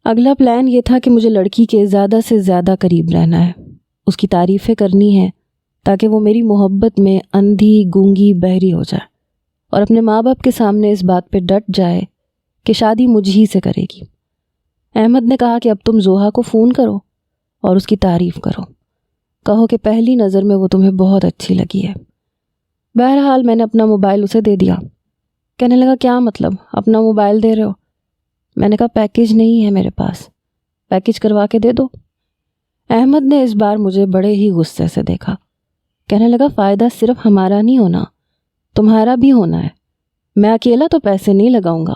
اگلا پلان یہ تھا کہ مجھے لڑکی کے زیادہ سے زیادہ قریب رہنا ہے، اس کی تعریفیں کرنی ہیں تاکہ وہ میری محبت میں اندھی گونگی بہری ہو جائے اور اپنے ماں باپ کے سامنے اس بات پہ ڈٹ جائے کہ شادی مجھ ہی سے کرے گی۔ احمد نے کہا کہ اب تم زوہا کو فون کرو اور اس کی تعریف کرو، کہو کہ پہلی نظر میں وہ تمہیں بہت اچھی لگی ہے۔ بہرحال میں نے اپنا موبائل اسے دے دیا۔ کہنے لگا کیا مطلب اپنا موبائل دے رہے ہو؟ میں نے کہا پیکیج نہیں ہے میرے پاس، پیکیج کروا کے دے دو۔ احمد نے اس بار مجھے بڑے ہی غصے سے دیکھا۔ کہنے لگا فائدہ صرف ہمارا نہیں ہونا، تمہارا بھی ہونا ہے۔ میں اکیلا تو پیسے نہیں لگاؤں گا،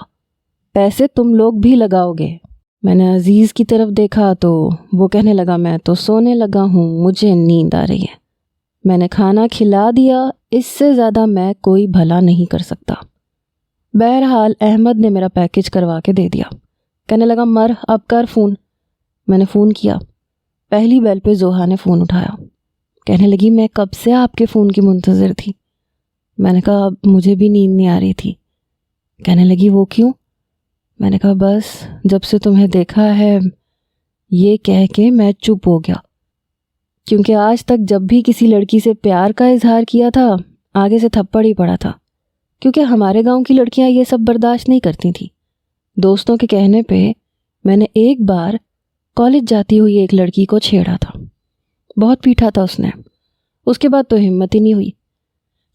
پیسے تم لوگ بھی لگاؤ گے۔ میں نے عزیز کی طرف دیکھا تو وہ کہنے لگا میں تو سونے لگا ہوں، مجھے نیند آ رہی ہے۔ میں نے کھانا کھلا دیا، اس سے زیادہ میں کوئی بھلا نہیں کر سکتا۔ بہرحال احمد نے میرا پیکیج کروا کے دے دیا۔ کہنے لگا مر اب کر فون۔ میں نے فون کیا، پہلی بیل پہ زوہا نے فون اٹھایا۔ کہنے لگی میں کب سے آپ کے فون کی منتظر تھی۔ میں نے کہا مجھے بھی نیند نہیں آ رہی تھی۔ کہنے لگی وہ کیوں؟ میں نے کہا بس جب سے تمہیں دیکھا ہے، یہ کہہ کے میں چپ ہو گیا، کیونکہ آج تک جب بھی کسی لڑکی سے پیار کا اظہار کیا تھا آگے سے تھپڑ ہی پڑا تھا، کیونکہ ہمارے گاؤں کی لڑکیاں یہ سب برداشت نہیں کرتی تھیں۔ دوستوں کے کہنے پہ میں نے ایک بار کالج جاتی ہوئی ایک لڑکی کو چھیڑا تھا، بہت پیٹا تھا اس نے، اس کے بعد تو ہمت ہی نہیں ہوئی۔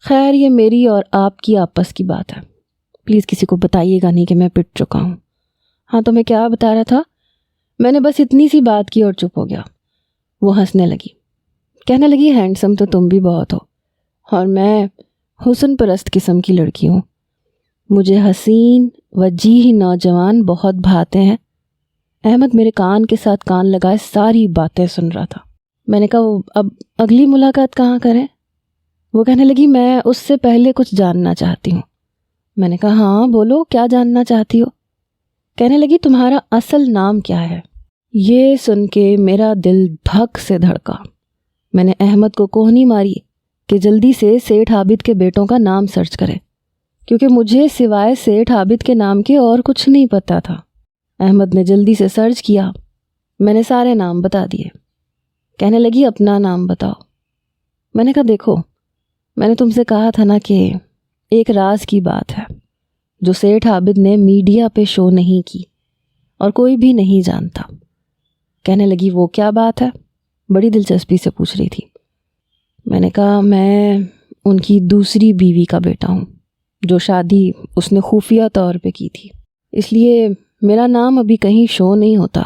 خیر یہ میری اور آپ کی آپس کی بات ہے، پلیز کسی کو بتائیے گا نہیں کہ میں پٹ چکا ہوں۔ ہاں تو میں کیا بتا رہا تھا، میں نے بس اتنی سی بات کی اور چپ ہو گیا۔ وہ ہنسنے لگی، کہنے لگی ہینڈسم تو تم بھی بہت ہو، اور میں حسن پرست قسم کی لڑکی ہوں، مجھے حسین وجیح نوجوان بہت بھاتے ہیں۔ احمد میرے کان کے ساتھ کان لگائے ساری باتیں سن رہا تھا۔ میں نے کہا اب اگلی ملاقات کہاں کریں؟ وہ کہنے لگی میں اس سے پہلے کچھ جاننا چاہتی ہوں۔ میں نے کہا ہاں بولو کیا جاننا چاہتی ہو؟ کہنے لگی تمہارا اصل نام کیا ہے؟ یہ سن کے میرا دل دھک سے دھڑکا۔ میں نے احمد کو کوہنی ماری کہ جلدی سے سیٹھ عابد کے بیٹوں کا نام سرچ کرے، کیونکہ مجھے سوائے سیٹھ عابد کے نام کے اور کچھ نہیں پتہ تھا۔ احمد نے جلدی سے سرچ کیا، میں نے سارے نام بتا دیے۔ کہنے لگی اپنا نام بتاؤ۔ میں نے کہا دیکھو میں نے تم سے کہا تھا نا کہ ایک راز کی بات ہے جو سیٹھ عابد نے میڈیا پہ شو نہیں کی اور کوئی بھی نہیں جانتا۔ کہنے لگی وہ کیا بات ہے؟ بڑی دلچسپی سے پوچھ رہی تھی۔ میں نے کہا میں ان کی دوسری بیوی کا بیٹا ہوں، جو شادی اس نے خفیہ طور پہ کی تھی، اس لیے میرا نام ابھی کہیں شو نہیں ہوتا۔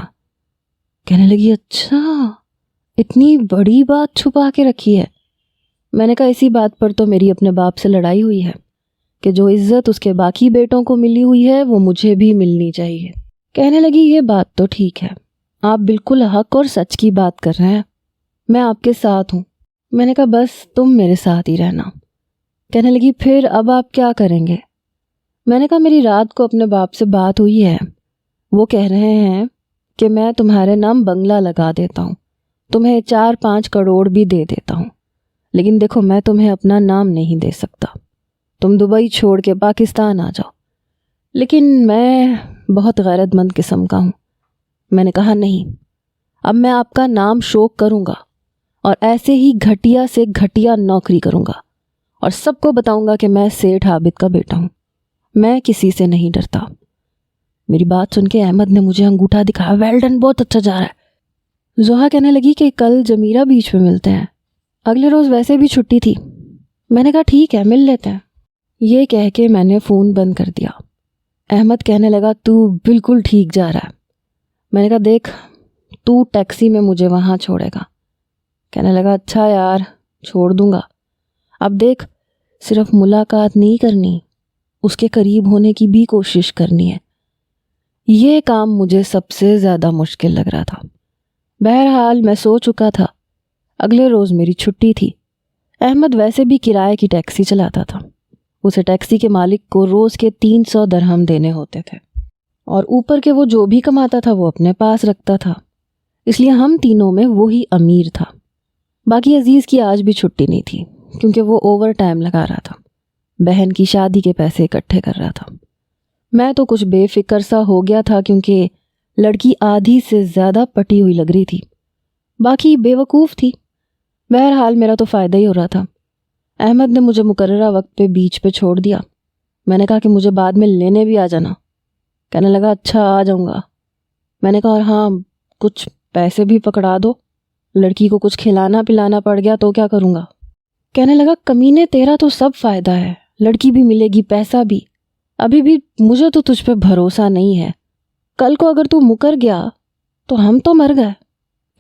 کہنے لگی اچھا اتنی بڑی بات چھپا کے رکھی ہے۔ میں نے کہا اسی بات پر تو میری اپنے باپ سے لڑائی ہوئی ہے کہ جو عزت اس کے باقی بیٹوں کو ملی ہوئی ہے وہ مجھے بھی ملنی چاہیے۔ کہنے لگی یہ بات تو ٹھیک ہے، آپ بالکل حق اور سچ کی بات کر رہے ہیں، میں آپ کے ساتھ ہوں۔ میں نے کہا بس تم میرے ساتھ ہی رہنا۔ کہنے لگی پھر اب آپ کیا کریں گے؟ میں نے کہا میری رات کو اپنے باپ سے بات ہوئی ہے، وہ کہہ رہے ہیں کہ میں تمہارے نام بنگلہ لگا دیتا ہوں، تمہیں 4-5 کروڑ بھی دے دیتا ہوں، لیکن دیکھو میں تمہیں اپنا نام نہیں دے سکتا، تم دبئی چھوڑ کے پاکستان آ جاؤ۔ لیکن میں بہت غیرت مند قسم کا ہوں۔ میں نے کہا نہیں، اب میں آپ کا نام شوق کروں گا اور ایسے ہی گھٹیا سے گھٹیا نوکری کروں گا اور سب کو بتاؤں گا کہ میں سیٹھ عابد کا بیٹا ہوں، میں کسی سے نہیں ڈرتا۔ میری بات سن کے احمد نے مجھے انگوٹھا دکھایا، ویل ڈن، بہت اچھا جا رہا ہے۔ زوہا کہنے لگی کہ کل جمیرہ بیچ پہ ملتے ہیں، اگلے روز ویسے بھی چھٹی تھی۔ میں نے کہا ٹھیک ہے مل لیتے ہیں۔ یہ کہہ کے میں نے فون بند کر دیا۔ احمد کہنے لگا تو بالکل ٹھیک جا رہا ہے۔ میں نے کہا دیکھ تو ٹیکسی میں مجھے وہاں چھوڑے گا۔ کہنے لگا اچھا یار چھوڑ دوں گا، اب دیکھ صرف ملاقات نہیں کرنی، اس کے قریب ہونے کی بھی کوشش کرنی ہے۔ یہ کام مجھے سب سے زیادہ مشکل لگ رہا تھا۔ بہرحال میں سو چکا تھا، اگلے روز میری چھٹی تھی۔ احمد ویسے بھی کرائے کی ٹیکسی چلاتا تھا، اسے ٹیکسی کے مالک کو روز کے 300 درہم دینے ہوتے تھے اور اوپر کے وہ جو بھی کماتا تھا وہ اپنے پاس رکھتا تھا، اس لیے ہم تینوں میں وہی امیر تھا۔ باقی عزیز کی آج بھی چھٹی نہیں تھی کیونکہ وہ اوور ٹائم لگا رہا تھا، بہن کی شادی کے پیسے اکٹھے کر رہا تھا۔ میں تو کچھ بے فکر سا ہو گیا تھا کیونکہ لڑکی آدھی سے زیادہ پٹی ہوئی لگ رہی تھی، باقی بیوقوف تھی۔ بہرحال میرا تو فائدہ ہی ہو رہا تھا۔ احمد نے مجھے مقررہ وقت پہ بیچ پہ چھوڑ دیا۔ میں نے کہا کہ مجھے بعد میں لینے بھی آ جانا۔ کہنے لگا اچھا آ جاؤں گا۔ میں نے کہا اور ہاں کچھ پیسے بھی پکڑا دو، لڑکی کو کچھ کھلانا پلانا پڑ گیا تو کیا کروں گا؟ کہنے لگا کمینے تیرا تو سب فائدہ ہے، لڑکی بھی ملے گی پیسہ بھی، ابھی بھی مجھے تو تجھ پہ بھروسہ نہیں ہے، کل کو اگر تو مکر گیا تو ہم تو مر گئے،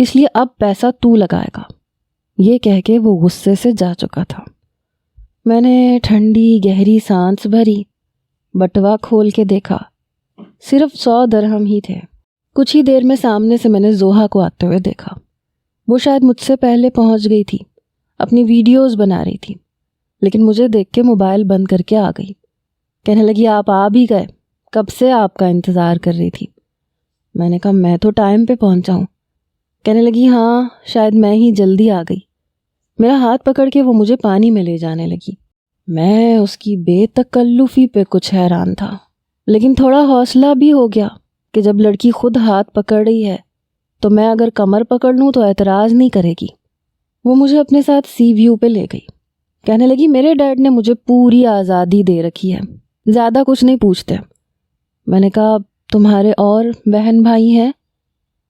اس لیے اب پیسہ تو لگائے گا۔ یہ کہہ کے وہ غصے سے جا چکا تھا۔ میں نے ٹھنڈی گہری سانس بھری، بٹوا کھول کے دیکھا، صرف 100 درہم ہی تھے۔ کچھ ہی دیر میں سامنے سے میں نے زوہا کو آتے ہوئے دیکھا۔ وہ شاید مجھ سے پہلے پہنچ گئی تھی، اپنی ویڈیوز بنا رہی تھی، لیکن مجھے دیکھ کے موبائل بند کر کے آ گئی۔ کہنے لگی آپ آ بھی گئے، کب سے آپ کا انتظار کر رہی تھی۔ میں نے کہا میں تو ٹائم پہ پہنچا ہوں۔ کہنے لگی ہاں شاید میں ہی جلدی آ گئی۔ میرا ہاتھ پکڑ کے وہ مجھے پانی میں لے جانے لگی۔ میں اس کی بے تکلفی پہ کچھ حیران تھا، لیکن تھوڑا حوصلہ بھی ہو گیا کہ جب لڑکی خود ہاتھ پکڑ رہی ہے تو میں اگر کمر پکڑ لوں تو اعتراض نہیں کرے گی۔ وہ مجھے اپنے ساتھ سی ویو پہ لے گئی۔ کہنے لگی میرے ڈیڈ نے مجھے پوری آزادی دے رکھی ہے، زیادہ کچھ نہیں پوچھتے۔ میں نے کہا تمہارے اور بہن بھائی ہیں؟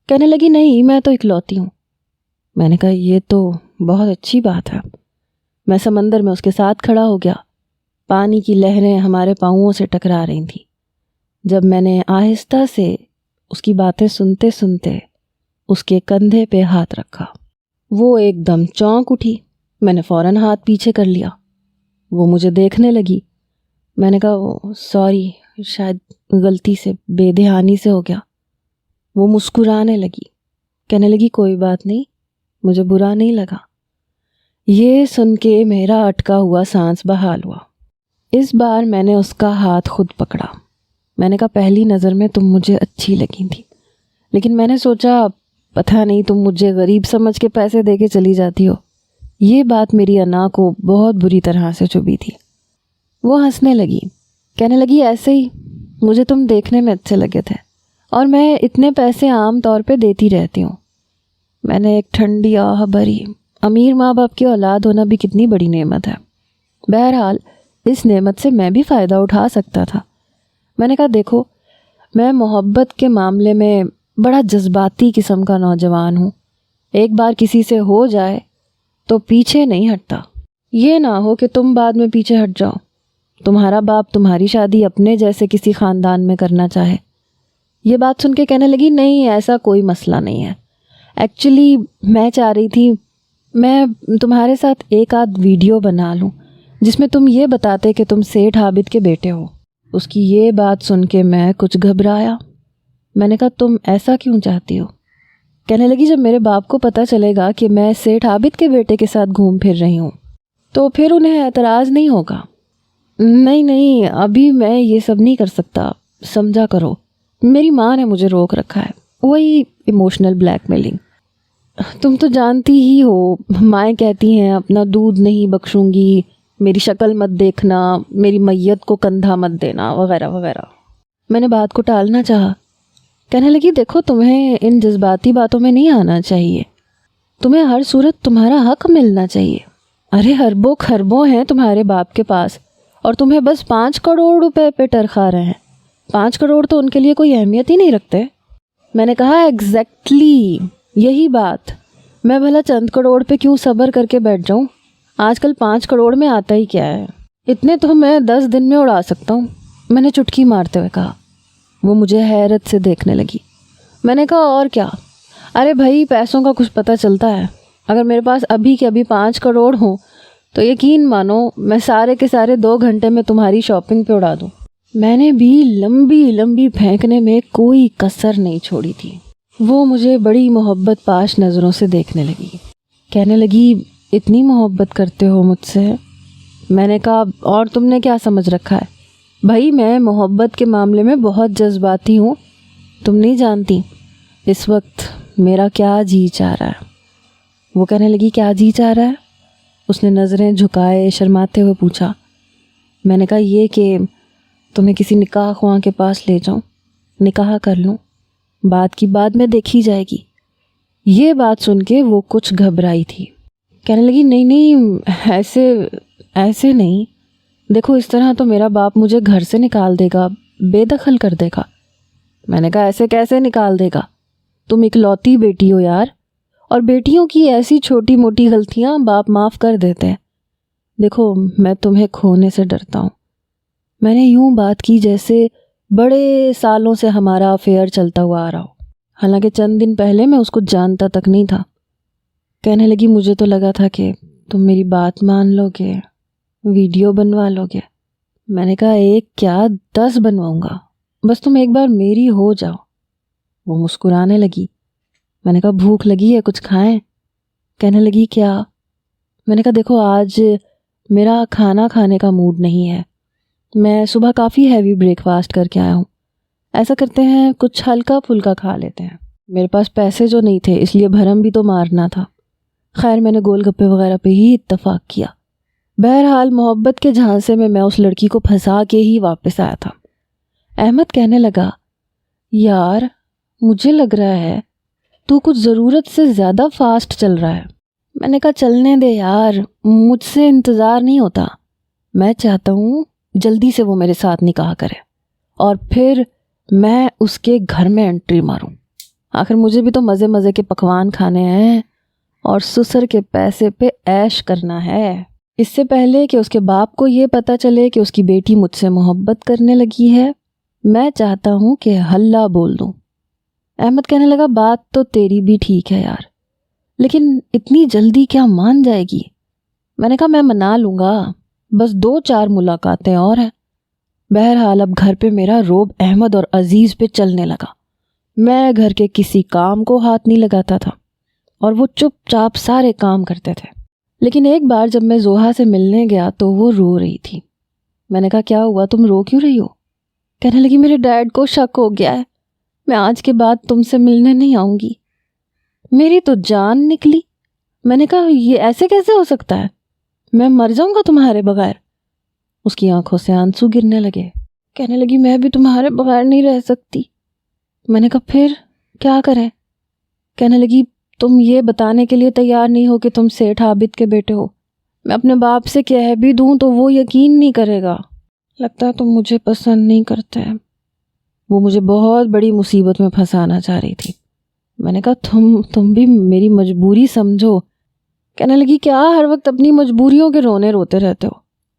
کہنے لگی نہیں میں تو اکلوتی ہوں۔ میں نے کہا یہ تو بہت اچھی بات ہے۔ میں سمندر میں اس کے ساتھ کھڑا ہو گیا۔ پانی کی لہریں ہمارے پاؤں سے ٹکرا رہی تھیں۔ جب میں نے آہستہ سے اس کی باتیں سنتے سنتے اس کے کندھے پہ ہاتھ رکھا، وہ ایک دم چونک اٹھی۔ میں نے فوراً ہاتھ پیچھے کر لیا۔ وہ مجھے دیکھنے لگی۔ میں نے کہا سوری، شاید غلطی سے بے دھیانی سے ہو گیا۔ وہ مسکرانے لگی، کہنے لگی کوئی بات نہیں، مجھے برا نہیں لگا۔ یہ سن کے میرا اٹکا ہوا سانس بحال ہوا۔ اس بار میں نے اس کا ہاتھ خود پکڑا۔ میں نے کہا پہلی نظر میں تم مجھے اچھی لگی تھی، لیکن میں نے سوچا پتہ نہیں تم مجھے غریب سمجھ کے پیسے دے کے چلی جاتی ہو۔ یہ بات میری انا کو بہت بری طرح سے چبھی تھی۔ وہ ہنسنے لگی، کہنے لگی ایسے ہی، مجھے تم دیکھنے میں اچھے لگے تھے اور میں اتنے پیسے عام طور پہ دیتی رہتی ہوں۔ میں نے ایک ٹھنڈی آہ بھری۔ امیر ماں باپ کی اولاد ہونا بھی کتنی بڑی نعمت ہے۔ بہرحال اس نعمت سے میں بھی فائدہ اٹھا سکتا تھا۔ میں نے کہا دیکھو میں محبت کے معاملے میں بڑا جذباتی قسم کا نوجوان ہوں، ایک بار کسی سے ہو جائے تو پیچھے نہیں ہٹتا۔ یہ نہ ہو کہ تم بعد میں پیچھے ہٹ جاؤ، تمہارا باپ تمہاری شادی اپنے جیسے کسی خاندان میں کرنا چاہے۔ یہ بات سن کے کہنے لگی نہیں ایسا کوئی مسئلہ نہیں ہے، ایکچولی میں چاہ رہی تھی میں تمہارے ساتھ ایک آدھ ویڈیو بنا لوں جس میں تم یہ بتاتے کہ تم سیٹھ عابد کے بیٹے ہو۔ اس کی یہ بات سن کے میں کچھ گھبرایا۔ میں نے کہا تم ایسا کیوں چاہتی ہو؟ کہنے لگی جب میرے باپ کو پتہ چلے گا کہ میں سیٹھ عابد کے بیٹے کے ساتھ گھوم پھر رہی ہوں تو پھر انہیں اعتراض نہیں ہوگا۔ نہیں ابھی میں یہ سب نہیں کر سکتا، سمجھا کرو، میری ماں نے مجھے روک رکھا ہے۔ وہی ایموشنل بلیک میلنگ، تم تو جانتی ہی ہو، مائیں کہتی ہیں اپنا دودھ نہیں بخشوں گی، میری شکل مت دیکھنا، میری میت کو کندھا مت دینا، وغیرہ وغیرہ۔ میں نے بات کو ٹالنا چاہا۔ کہنے لگی دیکھو تمہیں ان جذباتی باتوں میں نہیں آنا چاہیے، تمہیں ہر صورت تمہارا حق ملنا چاہیے۔ ارے اربوں خربوں ہیں تمہارے باپ کے پاس اور تمہیں بس 5 کروڑ روپے پہ ٹرخا رہے ہیں۔ 5 کروڑ تو ان کے لیے کوئی اہمیت ہی نہیں رکھتے۔ میں نے کہا ایگزیکٹلی یہی بات، میں بھلا چند کروڑ پہ کیوں صبر کر کے بیٹھ جاؤں؟ آج کل 5 کروڑ میں آتا ہی کیا ہے، اتنے تو میں 10 دن میں اڑا سکتا ہوں۔ میں نے چٹکی مارتے ہوئے کہا۔ وہ مجھے حیرت سے دیکھنے لگی۔ میں نے کہا اور کیا؟ ارے بھائی پیسوں کا کچھ پتہ چلتا ہے، اگر میرے پاس ابھی کے ابھی 5 کروڑ ہوں تو یقین مانو میں سارے کے سارے 2 گھنٹے میں تمہاری شاپنگ پہ اڑا دوں۔ میں نے بھی لمبی لمبی پھینکنے میں کوئی کسر نہیں چھوڑی تھی۔ وہ مجھے بڑی محبت پاش نظروں سے دیکھنے لگی، کہنے لگی اتنی محبت کرتے ہو مجھ سے؟ میں نے کہا اور تم نے کیا سمجھ رکھا ہے؟ بھائی میں محبت کے معاملے میں بہت جذباتی ہوں، تم نہیں جانتی اس وقت میرا کیا جی چاہ رہا ہے۔ وہ کہنے لگی کیا جی چاہ رہا ہے؟ اس نے نظریں جھکائے شرماتے ہوئے پوچھا۔ میں نے کہا یہ کہ تمہیں کسی نکاح خواہ کے پاس لے جاؤں، نکاح کر لوں۔ بات کی بعد میں دیکھی جائے گی۔ یہ بات سن کے وہ کچھ گھبرائی تھی، کہنے لگی نہیں نہیں ایسے نہیں، دیکھو اس طرح تو میرا باپ مجھے گھر سے نکال دے گا، بے دخل کر دے گا۔ میں نے کہا ایسے کیسے نکال دے گا، تم اکلوتی بیٹی ہو یار، اور بیٹیوں کی ایسی چھوٹی موٹی غلطیاں باپ معاف کر دیتے ہیں۔ دیکھو میں تمہیں کھونے سے ڈرتا ہوں۔ میں نے یوں بات کی جیسے بڑے سالوں سے ہمارا افیئر چلتا ہوا آ رہا ہو، حالانکہ چند دن پہلے میں اس کو جانتا تک نہیں تھا۔ کہنے لگی مجھے تو لگا تھا کہ تم میری بات مان لو گے، ویڈیو بنوا لو گے۔ میں نے کہا ایک کیا 10 بنواؤں گا، بس تم ایک بار میری ہو جاؤ۔ وہ مسکرانے لگی۔ میں نے کہا بھوک لگی ہے، کچھ کھائیں؟ کہنے لگی کیا؟ میں نے کہا دیکھو آج میرا کھانا کھانے کا موڈ نہیں ہے، میں صبح کافی ہیوی بریک فاسٹ کر کے آیا ہوں، ایسا کرتے ہیں کچھ ہلکا پھلکا کھا لیتے ہیں۔ میرے پاس پیسے جو نہیں تھے اس لیے بھرم بھی تو مارنا تھا۔ خیر میں نے گول گپے وغیرہ پہ ہی اتفاق کیا۔ بہرحال محبت کے جھانسے میں اس لڑکی کو پھنسا کے ہی واپس آیا تھا۔ احمد کہنے لگا یار مجھے لگ رہا ہے تو کچھ ضرورت سے زیادہ فاسٹ چل رہا ہے۔ میں نے کہا چلنے دے یار، مجھ سے انتظار نہیں ہوتا، میں چاہتا ہوں جلدی سے وہ میرے ساتھ نکاح کرے اور پھر میں اس کے گھر میں انٹری ماروں۔ آخر مجھے بھی تو مزے مزے کے پکوان کھانے ہیں اور سسر کے پیسے پہ عیش کرنا ہے۔ اس سے پہلے کہ اس کے باپ کو یہ پتہ چلے کہ اس کی بیٹی مجھ سے محبت کرنے لگی ہے، میں چاہتا ہوں کہ ہلہ بول دوں۔ احمد کہنے لگا بات تو تیری بھی ٹھیک ہے یار، لیکن اتنی جلدی کیا مان جائے گی؟ میں نے کہا میں منا لوں گا، بس 2-4 ملاقاتیں اور ہیں۔ بہرحال اب گھر پہ میرا روب احمد اور عزیز پہ چلنے لگا۔ میں گھر کے کسی کام کو ہاتھ نہیں لگاتا تھا اور وہ چپ چاپ سارے کام کرتے تھے۔ لیکن ایک بار جب میں زوہا سے ملنے گیا تو وہ رو رہی تھی۔ میں نے کہا کیا ہوا، تم رو کیوں رہی ہو؟ کہنے لگی میرے ڈیڈ کو شک ہو گیا ہے، میں آج کے بعد تم سے ملنے نہیں آؤں گی۔ میری تو جان نکلی۔ میں نے کہا یہ ایسے کیسے ہو سکتا ہے، میں مر جاؤں گا تمہارے بغیر۔ اس کی آنکھوں سے آنسو گرنے لگے۔ کہنے لگی میں بھی تمہارے بغیر نہیں رہ سکتی۔ میں نے کہا پھر کیا کریں؟ کہنے لگی تم یہ بتانے کے لیے تیار نہیں ہو کہ تم سیٹھ عابد کے بیٹے ہو، میں اپنے باپ سے کہہ بھی دوں تو وہ یقین نہیں کرے گا۔ لگتا ہے تم مجھے پسند نہیں کرتے۔ وہ مجھے بہت بڑی مصیبت میں پھنسانا چاہ رہی تھی۔ میں نے کہا تم بھی میری مجبوری سمجھو۔ کہنے لگی کیا ہر وقت اپنی مجبوریوں کے رونے روتے رہتے ہو،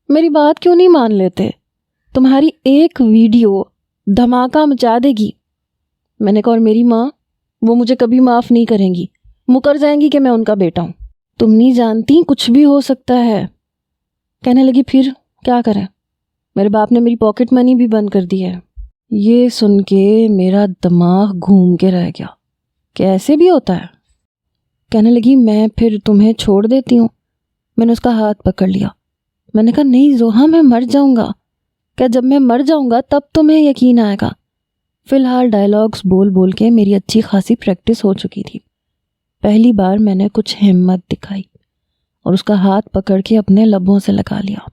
میری بات کیوں نہیں مان لیتے؟ تمہاری ایک ویڈیو دھماکہ مچا دے گی۔ میں نے کہا اور میری ماں، وہ مجھے کبھی معاف نہیں کریں گی، مکر جائیں گی کہ میں ان کا بیٹا ہوں۔ تم نہیں جانتی کچھ بھی ہو سکتا ہے۔ کہنے لگی پھر کیا کریں؟ میرے باپ نے میری پاکٹ منی بھی بند کر دی ہے۔ یہ سن کے میرا دماغ گھوم کے رہ گیا کہ ایسے بھی ہوتا ہے۔ کہنے لگی میں پھر تمہیں چھوڑ دیتی ہوں۔ میں نے اس کا ہاتھ پکڑ لیا۔ میں نے کہا نہیں زوہا میں مر جاؤں گا، کیا جب میں مر جاؤں گا تب تمہیں یقین آئے گا؟ فی الحال ڈائلاگز بول بول کے میری اچھی خاصی پریکٹس ہو چکی تھی۔ پہلی بار میں نے کچھ ہمت دکھائی اور اس کا ہاتھ پکڑ کے اپنے لبوں سے لگا لیا۔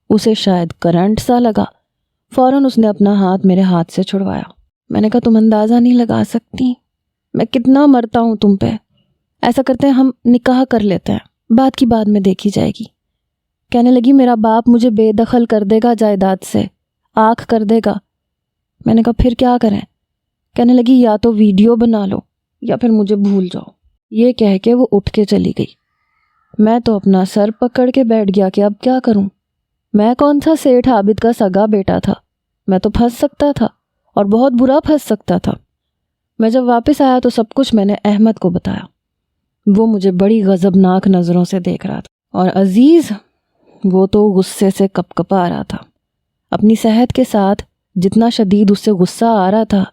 اسے شاید کرنٹ سا لگا، فوراً اس نے اپنا ہاتھ میرے ہاتھ سے چھڑوایا۔ میں نے کہا تم اندازہ نہیں لگا سکتی میں کتنا مرتا ہوں تم پہ، ایسا کرتے ہیں ہم نکاح کر لیتے ہیں، بات کی بعد میں دیکھی جائے گی۔ کہنے لگی میرا باپ مجھے بے دخل کر دے گا جائیداد سے، آنکھ کر دے گا۔ میں نے کہا پھر کیا کریں؟ کہنے لگی یا تو ویڈیو بنا لو یا پھر مجھے بھول جاؤ۔ یہ کہہ کے وہ اٹھ کے چلی گئی۔ میں تو اپنا سر پکڑ کے بیٹھ گیا کہ اب کیا کروں؟ میں کون سا سیٹھ عابد کا سگا بیٹا تھا، میں تو پھنس سکتا تھا اور بہت برا پھنس سکتا تھا۔ میں جب واپس آیا تو سب کچھ میں نے احمد کو بتایا۔ وہ مجھے بڑی غضبناک نظروں سے دیکھ رہا تھا اور عزیز وہ تو غصے سے کپ کپا رہا تھا۔ اپنی صحت کے ساتھ جتنا شدید اس سے غصہ آ رہا تھا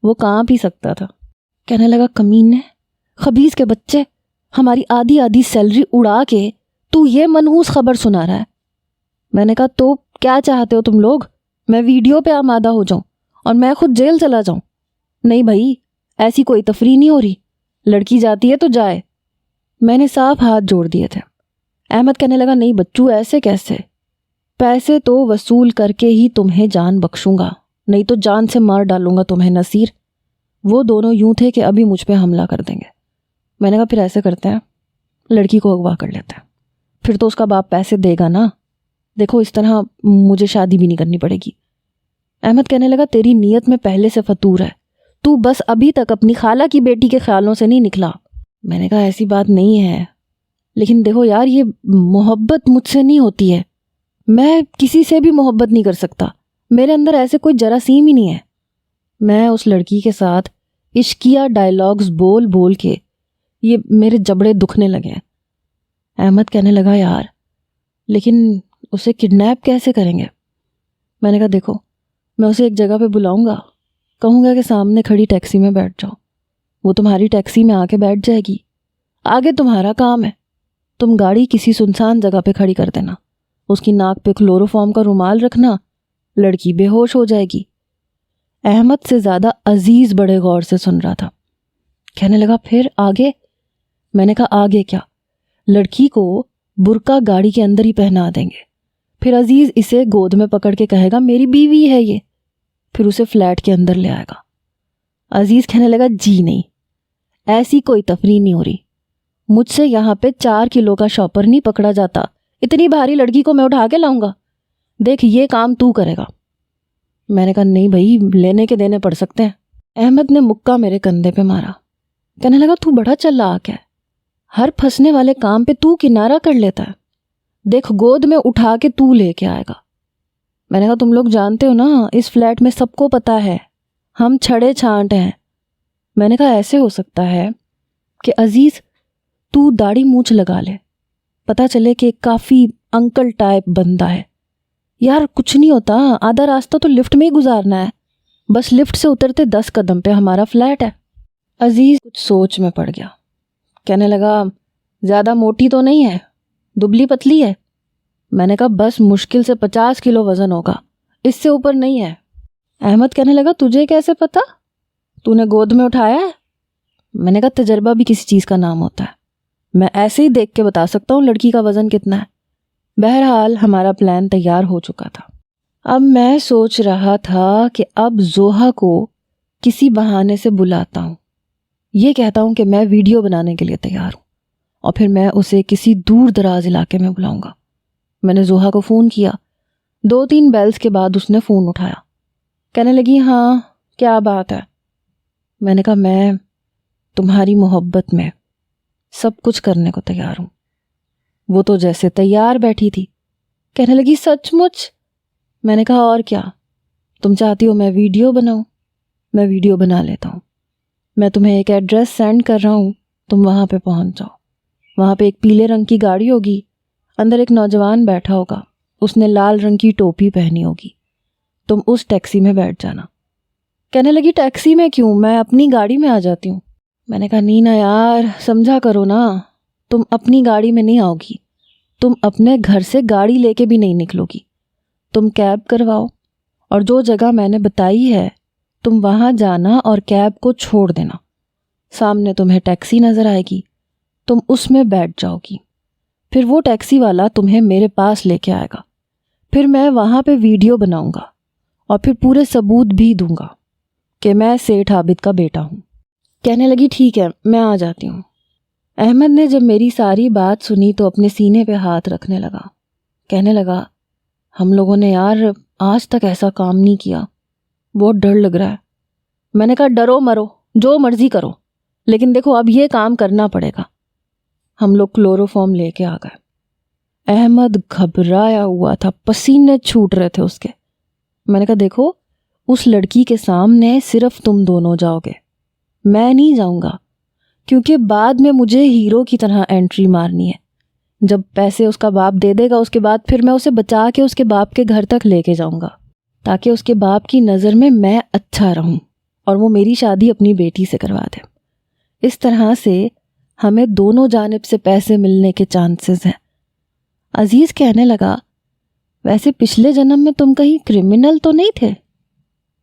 وہ کانپ ہی سکتا تھا۔ کہنے لگا کمینے، خبیث کے بچے، ہماری آدھی سیلری اڑا کے تو یہ منحوس خبر سنا رہا ہے۔ میں نے کہا تو کیا چاہتے ہو تم لوگ، میں ویڈیو پہ آمادہ ہو جاؤں اور میں خود جیل چلا جاؤں؟ نہیں بھائی، ایسی کوئی تفریح نہیں ہو رہی، لڑکی جاتی ہے تو جائے۔ میں نے صاف ہاتھ جوڑ دیے تھے۔ احمد کہنے لگا نہیں بچو ایسے کیسے، پیسے تو وصول کر کے ہی تمہیں جان بخشوں گا، نہیں تو جان سے مار ڈالوں گا تمہیں نصیر۔ وہ دونوں یوں تھے کہ ابھی مجھ پہ حملہ کر دیں گے۔ میں نے کہا پھر ایسے کرتے ہیں، لڑکی کو اغوا کر لیتے ہیں، پھر تو اس کا باپ پیسے دے گا نا، دیکھو اس طرح مجھے شادی بھی نہیں کرنی پڑے گی۔ احمد کہنے لگا تیری نیت میں پہلے سے فطور ہے، تو بس ابھی تک اپنی خالہ کی بیٹی کے خیالوں سے نہیں نکلا۔ میں نے کہا ایسی بات نہیں ہے، لیکن دیکھو یار یہ محبت مجھ سے نہیں ہوتی ہے، میں کسی سے بھی محبت نہیں کر سکتا، میرے اندر ایسے کوئی جراثیم ہی نہیں ہے۔ میں اس لڑکی کے ساتھ عشقیہ ڈائلاگز بول بول کے یہ میرے جبڑے دکھنے لگے ہیں۔ احمد کہنے لگا یار لیکن اسے کڈنیپ کیسے کریں گے؟ میں نے کہا دیکھو میں اسے ایک جگہ پہ بلاؤں گا، کہوں گا کہ سامنے کھڑی ٹیکسی میں بیٹھ جاؤ، وہ تمہاری ٹیکسی میں آ کے بیٹھ جائے گی، آگے تمہارا کام ہے، تم گاڑی کسی سنسان جگہ پہ کھڑی کر دینا، اس کی ناک پہ کلوروفارم کا رومال رکھنا، لڑکی بے ہوش ہو جائے گی۔ احمد سے زیادہ عزیز بڑے غور سے سن رہا تھا، کہنے لگا پھر آگے؟ میں نے کہا آگے کیا، لڑکی کو برقع گاڑی کے اندر ہی پہنا دیں گے، پھر عزیز اسے گود میں پکڑ کے کہے گا میری بیوی ہے یہ، پھر اسے فلیٹ کے اندر لے آئے گا۔ عزیز کہنے لگا جی نہیں، ایسی کوئی تفریح نہیں ہو رہی، مجھ سے یہاں پہ 4 کلو کا شاپر نہیں پکڑا جاتا، اتنی بھاری لڑکی کو میں اٹھا کے لاؤں گا، دیکھ یہ کام تو کرے گا۔ میں نے کہا نہیں بھائی لینے کے دینے پڑ سکتے ہیں۔ احمد نے مکہ میرے کندھے پہ مارا، کہنے لگا تو بڑا چلاک ہے، ہر پھنسنے والے کام پہ تو کنارہ کر لیتا ہے، دیکھ گود میں اٹھا کے تو لے کے آئے گا۔ میں نے کہا تم لوگ جانتے ہو نا اس فلیٹ میں سب کو پتہ ہے ہم چھڑے چھانٹ ہیں۔ میں نے کہا ایسے ہو سکتا ہے کہ عزیز تو داڑھی مونچھ لگا لے، پتہ چلے کہ کافی انکل ٹائپ بندہ ہے، یار کچھ نہیں ہوتا، آدھا راستہ تو لفٹ میں ہی گزارنا ہے، بس لفٹ سے اترتے 10 قدم پہ ہمارا فلیٹ ہے۔ عزیز کچھ سوچ میں پڑ گیا، کہنے لگا زیادہ موٹی تو نہیں ہے، دبلی پتلی ہے؟ میں نے کہا بس مشکل سے 50 کلو وزن ہوگا، اس سے اوپر نہیں ہے۔ احمد کہنے لگا تجھے کیسے پتا، تو نے گود میں اٹھایا ہے؟ میں نے کہا تجربہ بھی کسی چیز کا نام ہوتا ہے، میں ایسے ہی دیکھ کے بتا سکتا ہوں لڑکی کا وزن کتنا ہے۔ بہرحال ہمارا پلان تیار ہو چکا تھا، اب میں سوچ رہا تھا کہ اب زوہا کو کسی بہانے سے بلاتا ہوں، یہ کہتا ہوں کہ میں ویڈیو بنانے کے لیے تیار ہوں، اور پھر میں اسے کسی دور دراز علاقے میں بلاؤں گا۔ میں نے زوہا کو فون کیا، 2-3 بیلز کے بعد اس نے فون اٹھایا، کہنے لگی ہاں کیا بات ہے؟ میں نے کہا میں تمہاری محبت میں سب کچھ کرنے کو تیار ہوں۔ وہ تو جیسے تیار بیٹھی تھی، کہنے لگی سچ مچ؟ میں نے کہا اور کیا، تم چاہتی ہو میں ویڈیو بناؤں؟ میں ویڈیو بنا لیتا ہوں، میں تمہیں ایک ایڈریس سینڈ کر رہا ہوں، تم وہاں پہ پہنچ جاؤ، وہاں پہ ایک پیلے رنگ کی گاڑی ہوگی، اندر ایک نوجوان بیٹھا ہوگا، اس نے لال رنگ کی ٹوپی پہنی ہوگی، تم اس ٹیکسی میں بیٹھ جانا۔ کہنے لگی ٹیکسی میں کیوں، میں اپنی گاڑی میں آ جاتی ہوں۔ میں نے کہا نینا یار سمجھا کرو نا، تم اپنی گاڑی میں نہیں آؤ گی، تم اپنے گھر سے گاڑی لے کے بھی نہیں نکلو گی، تم کیب کرواؤ، اور جو جگہ میں نے بتائی ہے تم وہاں جانا اور کیب کو چھوڑ دینا، سامنے تمہیں ٹیکسی نظر آئے گی، تم اس میں بیٹھ جاؤ گی، پھر وہ ٹیکسی والا تمہیں میرے پاس لے کے آئے گا، پھر میں وہاں پہ ویڈیو بناؤں گا اور پھر پورے ثبوت بھی دوں گا کہ میں سیٹھ عابد کا بیٹا ہوں۔ کہنے لگی ٹھیک ہے میں آ جاتی ہوں۔ احمد نے جب میری ساری بات سنی تو اپنے سینے پہ ہاتھ رکھنے لگا، کہنے لگا ہم لوگوں نے یار آج تک ایسا کام نہیں کیا، بہت ڈر لگ رہا ہے۔ میں نے کہا ڈرو مرو جو مرضی کرو، لیکن دیکھو اب یہ کام کرنا پڑے گا۔ ہم لوگ کلوروفارم لے کے آ گئے، احمد گھبرایا ہوا تھا، پسینے چھوٹ رہے تھے اس کے۔ میں نے کہا دیکھو اس لڑکی کے سامنے صرف تم دونوں جاؤ گے، میں نہیں جاؤں گا، کیونکہ بعد میں مجھے ہیرو کی طرح انٹری مارنی ہے، جب پیسے اس کا باپ دے دے گا اس کے بعد پھر میں اسے بچا کے اس کے باپ کے گھر تک لے کے جاؤں گا، تاکہ اس کے باپ کی نظر میں اچھا رہوں اور وہ میری شادی اپنی بیٹی سے کروا دے۔ اس طرح سے ہمیں دونوں جانب سے پیسے ملنے کے چانسز ہیں۔ عزیز کہنے لگا ویسے پچھلے جنم میں تم کہیں کرمنل تو نہیں تھے؟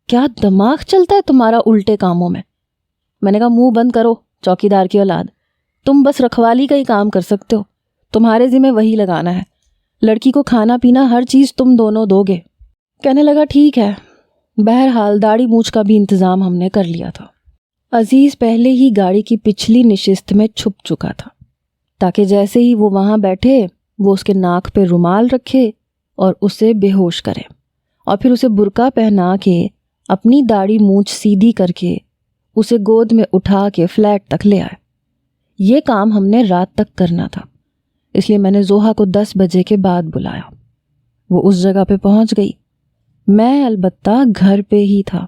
کیا دماغ چلتا ہے تمہارا الٹے کاموں میں؟ میں نے کہا منہ بند کرو چوکیدار کی اولاد، تم بس رکھوالی کا ہی کام کر سکتے ہو، تمہارے ذمہ وہی لگانا ہے، لڑکی کو کھانا پینا ہر چیز تم دونوں دو گے۔ کہنے لگا ٹھیک ہے۔ بہرحال داڑھی مونچھ کا بھی انتظام ہم نے کر لیا تھا۔ عزیز پہلے ہی گاڑی کی پچھلی نشست میں چھپ چکا تھا تاکہ جیسے ہی وہ وہاں بیٹھے وہ اس کے ناک پہ رومال رکھے اور اسے بے ہوش کرے اور پھر اسے برقع پہنا کے اپنی داڑھی مونچھ سیدھی کر کے اسے گود میں اٹھا کے فلیٹ تک لے آئے۔ یہ کام ہم نے رات تک کرنا تھا، اس لیے میں نے زوہا کو 10 بجے کے بعد بلایا۔ وہ اس جگہ پہ پہنچ گئی، میں البتہ گھر پہ ہی تھا۔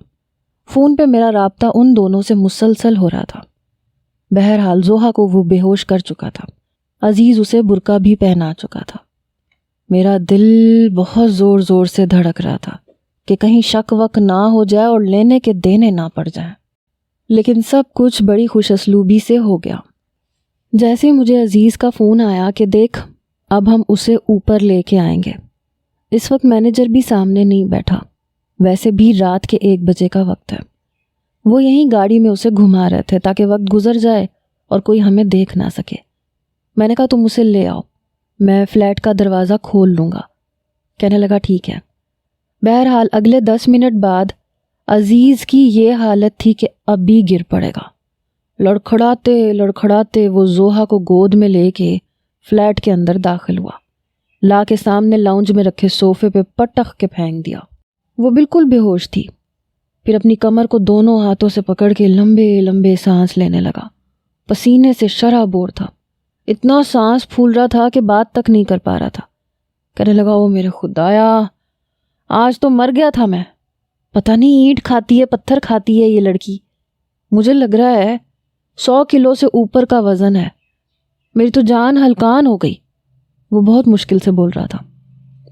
فون پہ میرا رابطہ ان دونوں سے مسلسل ہو رہا تھا۔ بہرحال زوہا کو وہ بے ہوش کر چکا تھا، عزیز اسے برقع بھی پہنا چکا تھا۔ میرا دل بہت زور زور سے دھڑک رہا تھا کہ کہیں شک وک نہ ہو جائے اور لینے کے دینے نہ پڑ جائیں، لیکن سب کچھ بڑی خوش اسلوبی سے ہو گیا۔ جیسے مجھے عزیز کا فون آیا کہ دیکھ اب ہم اسے اوپر لے کے آئیں گے، اس وقت مینیجر بھی سامنے نہیں بیٹھا، ویسے بھی رات کے 1 بجے کا وقت ہے۔ وہ یہیں گاڑی میں اسے گھما رہے تھے تاکہ وقت گزر جائے اور کوئی ہمیں دیکھ نہ سکے۔ میں نے کہا تم اسے لے آؤ، میں فلیٹ کا دروازہ کھول لوں گا۔ کہنے لگا ٹھیک ہے۔ بہرحال اگلے 10 منٹ بعد عزیز کی یہ حالت تھی کہ اب بھی گر پڑے گا۔ لڑکھڑاتے لڑکھڑاتے وہ زوہا کو گود میں لے کے فلیٹ کے اندر داخل ہوا، لا کے سامنے لاؤنج میں رکھے صوفے پہ پٹخ کے پھینک دیا۔ وہ بالکل بے ہوش تھی، پھر اپنی کمر کو دونوں ہاتھوں سے پکڑ کے لمبے لمبے سانس لینے لگا۔ پسینے سے شرابور تھا، اتنا سانس پھول رہا تھا کہ بات تک نہیں کر پا رہا تھا۔ کہنے لگا او میرے خدایا، آج تو مر گیا تھا میں، پتہ نہیں اینٹ کھاتی ہے پتھر کھاتی ہے یہ لڑکی، مجھے لگ رہا ہے 100 کلو سے اوپر کا وزن ہے، میری تو جان ہلکان ہو گئی۔ وہ بہت مشکل سے بول رہا تھا۔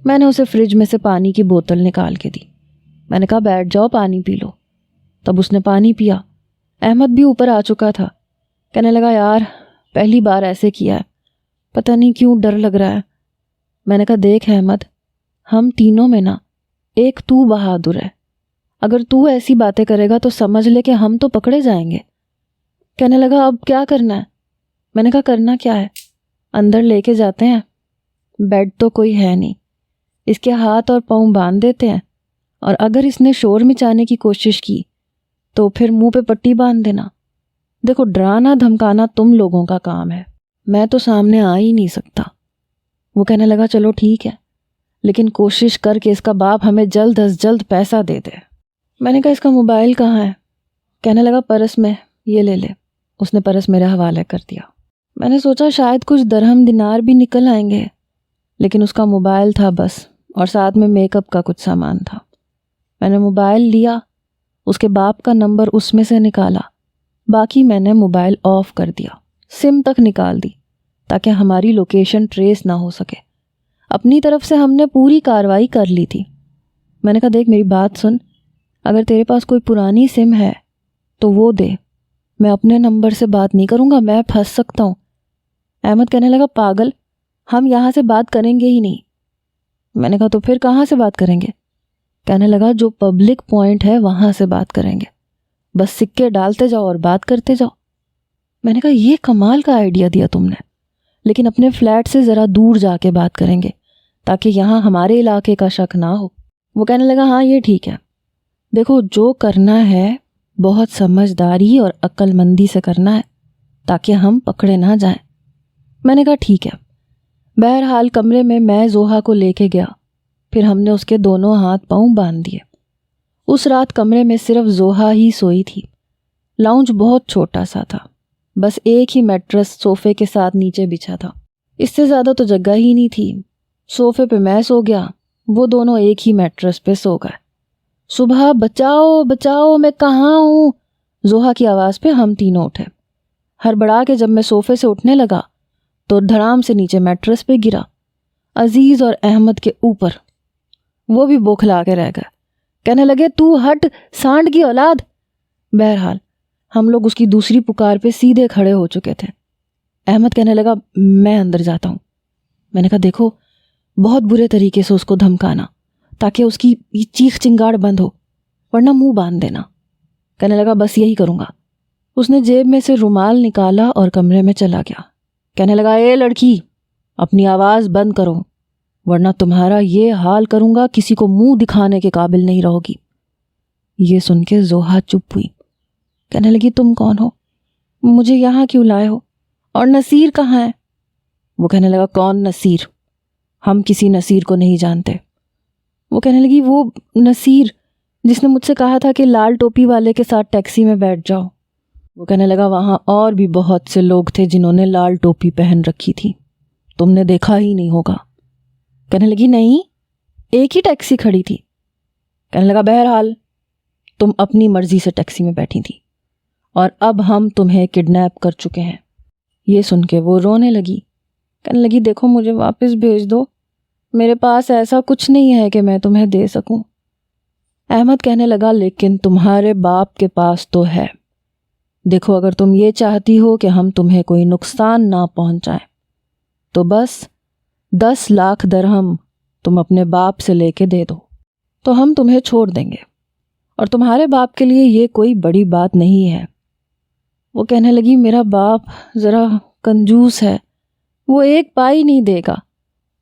میں نے اسے فریج میں سے پانی کی بوتل نکال کے دی، میں نے کہا بیٹھ جاؤ پانی پی لو۔ تب اس نے پانی پیا۔ احمد بھی اوپر آ چکا تھا۔ کہنے لگا یار پہلی بار ایسے کیا ہے، پتہ نہیں کیوں ڈر لگ رہا ہے۔ میں نے کہا دیکھ احمد، ہم تینوں میں نا ایک تو بہادر ہے، اگر تو ایسی باتیں کرے گا تو سمجھ لے کہ ہم تو پکڑے جائیں گے۔ کہنے لگا اب کیا کرنا ہے؟ میں نے کہا کرنا کیا ہے، اندر لے کے جاتے ہیں، بیڈ تو کوئی ہے نہیں، اس کے ہاتھ اور پاؤں باندھ دیتے ہیں، اور اگر اس نے شور مچانے کی کوشش کی تو پھر منہ پہ پٹی باندھ دینا۔ دیکھو ڈرانا دھمکانا تم لوگوں کا کام ہے، میں تو سامنے آ ہی نہیں سکتا۔ وہ کہنے لگا چلو ٹھیک ہے، لیکن کوشش کر کے اس کا باپ ہمیں جلد از جلد پیسہ دے دے۔ میں نے کہا اس کا موبائل کہاں ہے؟ کہنے لگا پرس میں، یہ لے لے۔ اس نے پرس میرے حوالے کر دیا۔ میں نے سوچا شاید کچھ درہم دینار بھی نکل آئیں گے، لیکن اس کا موبائل تھا بس، اور ساتھ میں میک اپ کا کچھ سامان تھا۔ میں نے موبائل لیا، اس کے باپ کا نمبر اس میں سے نکالا، باقی میں نے موبائل آف کر دیا، سم تک نکال دی تاکہ ہماری لوکیشن ٹریس نہ ہو سکے۔ اپنی طرف سے ہم نے پوری کارروائی کر لی تھی۔ میں نے کہا دیکھ میری بات سن، اگر تیرے پاس کوئی پرانی سم ہے تو وہ دے، میں اپنے نمبر سے بات نہیں کروں گا، میں پھنس سکتا ہوں۔ احمد کہنے لگا پاگل، ہم یہاں سے بات کریں گے ہی نہیں۔ میں نے کہا تو پھر کہاں سے بات کریں گے؟ کہنے لگا جو پبلک پوائنٹ ہے وہاں سے بات کریں گے، بس سکے ڈالتے جاؤ اور بات کرتے جاؤ۔ میں نے کہا یہ کمال کا آئیڈیا دیا تم نے، لیکن اپنے فلیٹ سے ذرا دور جا کے بات کریں گے تاکہ یہاں ہمارے علاقے کا شک نہ ہو۔ وہ کہنے لگا ہاں یہ ٹھیک ہے، دیکھو جو کرنا ہے بہت سمجھداری اور عقل مندی سے کرنا ہے تاکہ ہم پکڑے نہ جائیں۔ میں نے کہا ٹھیک ہے۔ بہرحال کمرے میں زوہا کو لے کے گیا، پھر ہم نے اس کے دونوں ہاتھ پاؤں باندھ دیے۔ اس رات کمرے میں صرف زوہا ہی سوئی تھی۔ لاؤنج بہت چھوٹا سا تھا، بس ایک ہی میٹرس صوفے کے ساتھ نیچے بچھا تھا، اس سے زیادہ تو جگہ ہی نہیں تھی۔ صوفے پہ میں سو گیا، وہ دونوں ایک ہی میٹرس پہ سو گئے۔ صبح بچاؤ بچاؤ میں کہاں ہوں، زوہا کی آواز پہ ہم تینوں اٹھے۔ ہڑبڑا کے جب میں صوفے سے اٹھنے لگا تو دھڑام سے نیچے میٹرس پہ گرا، عزیز اور احمد کے اوپر۔ وہ بھی بوکھلا کے رہ گئے، کہنے لگے تو ہٹ سانڈ کی اولاد۔ بہرحال ہم لوگ اس کی دوسری پکار پہ سیدھے کھڑے ہو چکے تھے۔ احمد کہنے لگا میں اندر جاتا ہوں۔ میں نے کہا دیکھو بہت برے طریقے سے اس کو دھمکانا تاکہ اس کی چیخ چنگاڑ بند ہو، ورنہ منہ باندھ دینا۔ کہنے لگا بس یہی کروں گا۔ اس نے جیب میں سے رومال نکالا اور کمرے میں چلا گیا۔ کہنے لگا اے لڑکی اپنی آواز بند کرو، ورنہ تمہارا یہ حال کروں گا کسی کو منہ دکھانے کے قابل نہیں رہو گی۔ یہ سن کے زوہا چپ ہوئی۔ کہنے لگی تم کون ہو؟ مجھے یہاں کیوں لائے ہو؟ اور نصیر کہاں ہے؟ وہ کہنے لگا کون نصیر؟ ہم کسی نصیر کو نہیں جانتے۔ وہ کہنے لگی وہ نصیر جس نے مجھ سے کہا تھا کہ لال ٹوپی والے کے ساتھ ٹیکسی میں بیٹھ جاؤ۔ وہ کہنے لگا وہاں اور بھی بہت سے لوگ تھے جنہوں نے لال ٹوپی پہن رکھی تھی، تم نے دیکھا ہی نہیں ہوگا۔ کہنے لگی نہیں، ایک ہی ٹیکسی کھڑی تھی۔ کہنے لگا بہرحال تم اپنی مرضی سے ٹیکسی میں بیٹھی تھی اور اب ہم تمہیں کڈنیپ کر چکے ہیں۔ یہ سن کے وہ رونے لگی، کہنے لگی دیکھو مجھے واپس بھیج دو، میرے پاس ایسا کچھ نہیں ہے کہ میں تمہیں دے سکوں۔ احمد کہنے لگا لیکن تمہارے باپ کے پاس تو ہے، دیکھو اگر تم یہ چاہتی ہو کہ ہم تمہیں کوئی نقصان نہ پہنچائیں تو بس 10 لاکھ درہم تم اپنے باپ سے لے کے دے دو تو ہم تمہیں چھوڑ دیں گے، اور تمہارے باپ کے لیے یہ کوئی بڑی بات نہیں ہے۔ وہ کہنے لگی میرا باپ ذرا کنجوس ہے، وہ 1 پائی نہیں دے گا،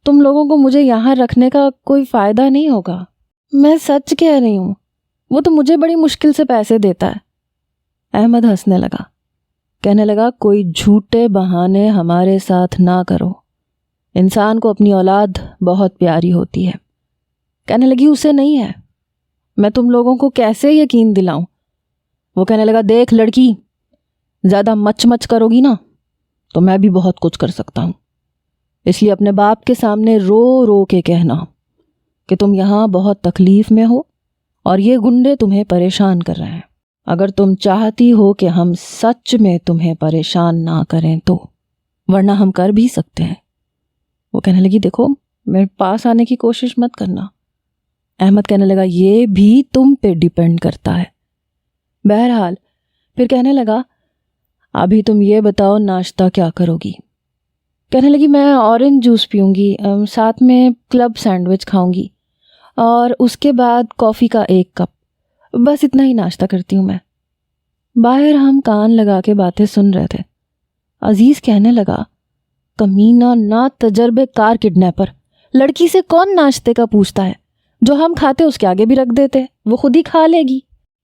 تم لوگوں کو مجھے یہاں رکھنے کا کوئی فائدہ نہیں ہوگا، میں سچ کہہ رہی ہوں، وہ تو مجھے بڑی مشکل سے پیسے دیتا ہے۔ احمد ہنسنے لگا، کہنے لگا کوئی جھوٹے بہانے ہمارے ساتھ نہ کرو، انسان کو اپنی اولاد بہت پیاری ہوتی ہے۔ کہنے لگی اسے نہیں ہے، میں تم لوگوں کو کیسے یقین دلاؤں؟ وہ کہنے لگا دیکھ لڑکی، زیادہ مچ مچ کرو گی نا تو میں بھی بہت کچھ کر سکتا ہوں، اس لیے اپنے باپ کے سامنے رو رو کے کہنا کہ تم یہاں بہت تکلیف میں ہو اور یہ گنڈے تمہیں پریشان کر رہے ہیں۔ اگر تم چاہتی ہو کہ ہم سچ میں تمہیں پریشان نہ کریں تو، ورنہ ہم کر بھی سکتے ہیں۔ وہ کہنے لگی دیکھو میرے پاس آنے کی کوشش مت کرنا۔ احمد کہنے لگا یہ بھی تم پہ ڈیپینڈ کرتا ہے۔ بہرحال پھر کہنے لگا ابھی تم یہ بتاؤ ناشتہ کیا کرو گی؟ کہنے لگی میں اورنج جوس پیوں گی، ساتھ میں کلب سینڈوچ کھاؤں گی اور اس کے بعد کافی کا 1 کپ، بس اتنا ہی ناشتہ کرتی ہوں میں۔ باہر ہم کان لگا کے باتیں سن رہے تھے۔ عزیز کہنے لگا کمینہ نا تجربے کار کڈنیپر، لڑکی سے کون ناشتے کا پوچھتا ہے؟ جو ہم کھاتے اس کے آگے بھی رکھ دیتے، وہ خود ہی کھا لے گی۔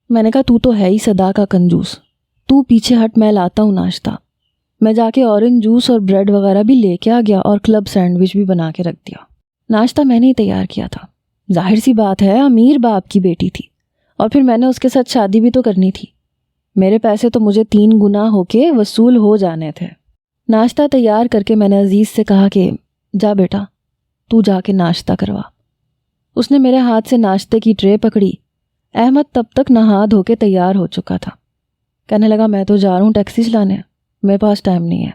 میں نے کہا تو ہے ہی صدا کا کنجوس، تو پیچھے ہٹ، میں لاتا ہوں ناشتہ۔ میں جا کے اورنج جوس اور بریڈ وغیرہ بھی لے کے آ گیا اور کلب سینڈوچ بھی بنا کے رکھ دیا۔ ناشتہ میں نے ہی تیار کیا تھا، ظاہر سی بات ہے امیر باپ کی بیٹی تھی اور پھر میں نے اس کے ساتھ شادی بھی تو کرنی تھی، میرے پیسے تو مجھے 3 گنا ہو کے وصول ہو جانے تھے۔ ناشتہ تیار کر کے میں نے عزیز سے کہا کہ جا بیٹا تو جا کے ناشتہ کروا۔ اس نے میرے ہاتھ سے ناشتے کی ٹرے پکڑی۔ احمد تب تک نہا دھو کے تیار ہو چکا تھا، کہنے لگا میں تو جا رہا ہوں ٹیکسی چلانے، میرے پاس ٹائم نہیں ہے۔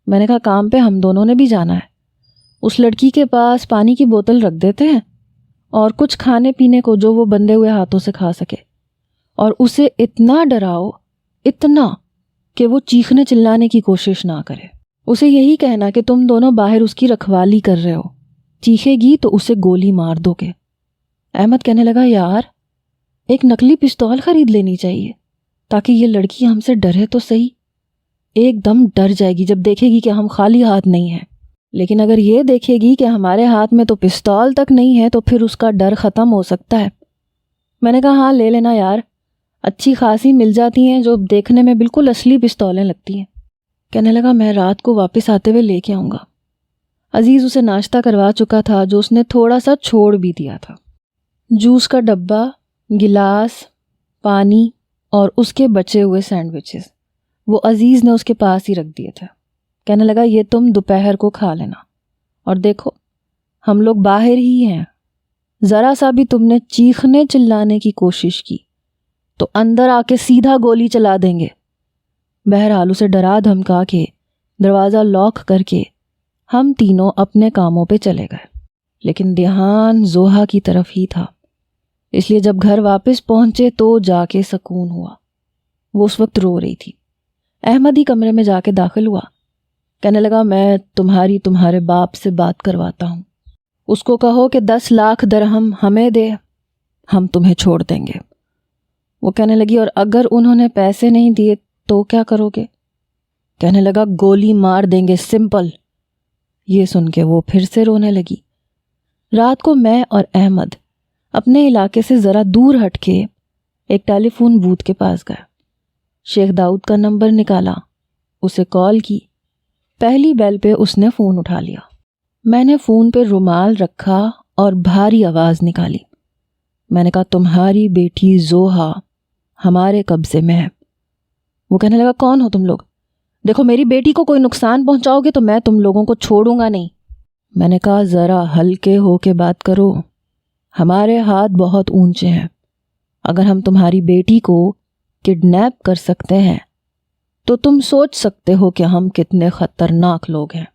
میں نے کہا کام پہ ہم دونوں نے بھی جانا ہے، اس لڑکی کے پاس پانی کی بوتل رکھ دیتے ہیں اور کچھ کھانے پینے کو جو وہ بندھے ہوئے ہاتھوں سے کھا سکے، اور اسے اتنا ڈراؤ، اتنا کہ وہ چیخنے چلانے کی کوشش نہ کرے۔ اسے یہی کہنا کہ تم دونوں باہر اس کی رکھوالی کر رہے ہو، چیخے گی تو اسے گولی مار دو گے۔ احمد کہنے لگا یار ایک نقلی پستول خرید لینی چاہیے تاکہ یہ لڑکی ہم سے ڈرے تو صحیح، ایک دم ڈر جائے گی جب دیکھے گی کہ ہم خالی ہاتھ نہیں ہیں، لیکن اگر یہ دیکھے گی کہ ہمارے ہاتھ میں تو پستول تک نہیں ہے تو پھر اس کا ڈر ختم ہو سکتا ہے۔ میں نے کہا ہاں لے لینا یار، اچھی خاصی مل جاتی ہیں جو دیکھنے میں بالکل اصلی پستولیں لگتی ہیں۔ کہنے لگا میں رات کو واپس آتے ہوئے لے کے آؤں گا۔ عزیز اسے ناشتہ کروا چکا تھا جو اس نے تھوڑا سا چھوڑ بھی دیا تھا۔ جوس کا ڈبہ، گلاس، پانی اور اس کے بچے ہوئے سینڈوچز وہ عزیز نے اس کے پاس ہی رکھ دیے تھے۔ کہنے لگا یہ تم دوپہر کو کھا لینا، اور دیکھو ہم لوگ باہر ہی ہیں، ذرا سا بھی تم نے چیخنے چلانے کی کوشش کی تو اندر آ کے سیدھا گولی چلا دیں گے۔ بہرحال اسے ڈرا دھمکا کے دروازہ لاک کر کے ہم تینوں اپنے کاموں پہ چلے گئے، لیکن دھیان زوہا کی طرف ہی تھا، اس لیے جب گھر واپس پہنچے تو جا کے سکون ہوا۔ وہ اس وقت رو رہی تھی۔ احمد ہی کمرے میں جا کے داخل ہوا، کہنے لگا میں تمہارے باپ سے بات کرواتا ہوں، اس کو کہو کہ 10 لاکھ درہم ہمیں دے، ہم تمہیں چھوڑ دیں گے۔ وہ کہنے لگی اور اگر انہوں نے پیسے نہیں دیے تو کیا کرو گے؟ کہنے لگا گولی مار دیں گے، سمپل۔ یہ سن کے وہ پھر سے رونے لگی۔ رات کو میں اور احمد اپنے علاقے سے ذرا دور ہٹ کے ایک ٹیلی فون بوتھ کے پاس گئے۔ شیخ داؤد کا نمبر نکالا، اسے کال کی۔ پہلی بیل پہ اس نے فون اٹھا لیا۔ میں نے فون پہ رومال رکھا اور بھاری آواز نکالی۔ میں نے کہا تمہاری بیٹی زوہا ہمارے قبضے میں ہے۔ وہ کہنے لگا کون ہو تم لوگ؟ دیکھو میری بیٹی کو کوئی نقصان پہنچاؤ گے تو میں تم لوگوں کو چھوڑوں گا نہیں۔ میں نے کہا ذرا ہلکے ہو کے بات کرو، ہمارے ہاتھ بہت اونچے ہیں، اگر ہم تمہاری بیٹی کو کڈنیپ کر سکتے ہیں تو تم سوچ سکتے ہو کہ ہم کتنے خطرناک لوگ ہیں۔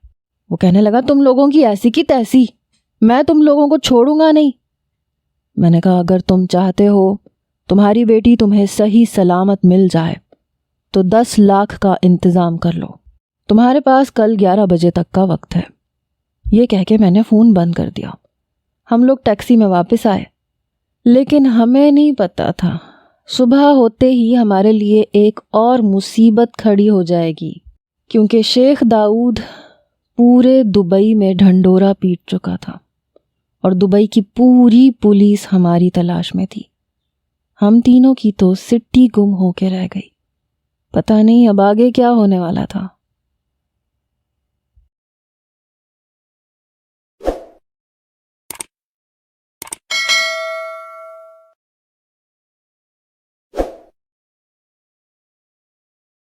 وہ کہنے لگا تم لوگوں کی ایسی کی تیسی، میں تم لوگوں کو چھوڑوں گا نہیں۔ میں نے کہا اگر تم چاہتے ہو تمہاری بیٹی تمہیں صحیح سلامت مل جائے تو 10 لاکھ کا انتظام کر لو، تمہارے پاس کل 11 بجے تک کا وقت ہے۔ یہ کہہ کے میں نے فون بند کر دیا۔ ہم لوگ ٹیکسی میں واپس آئے، لیکن ہمیں نہیں پتہ تھا صبح ہوتے ہی ہمارے لیے ایک اور مصیبت کھڑی ہو جائے گی، کیونکہ شیخ داؤد پورے دبئی میں ڈھنڈورا پیٹ چکا تھا اور دبئی کی پوری پولیس ہماری تلاش میں تھی۔ ہم تینوں کی تو سٹی گم ہو کے رہ گئی۔ پتہ نہیں اب آگے کیا ہونے والا تھا۔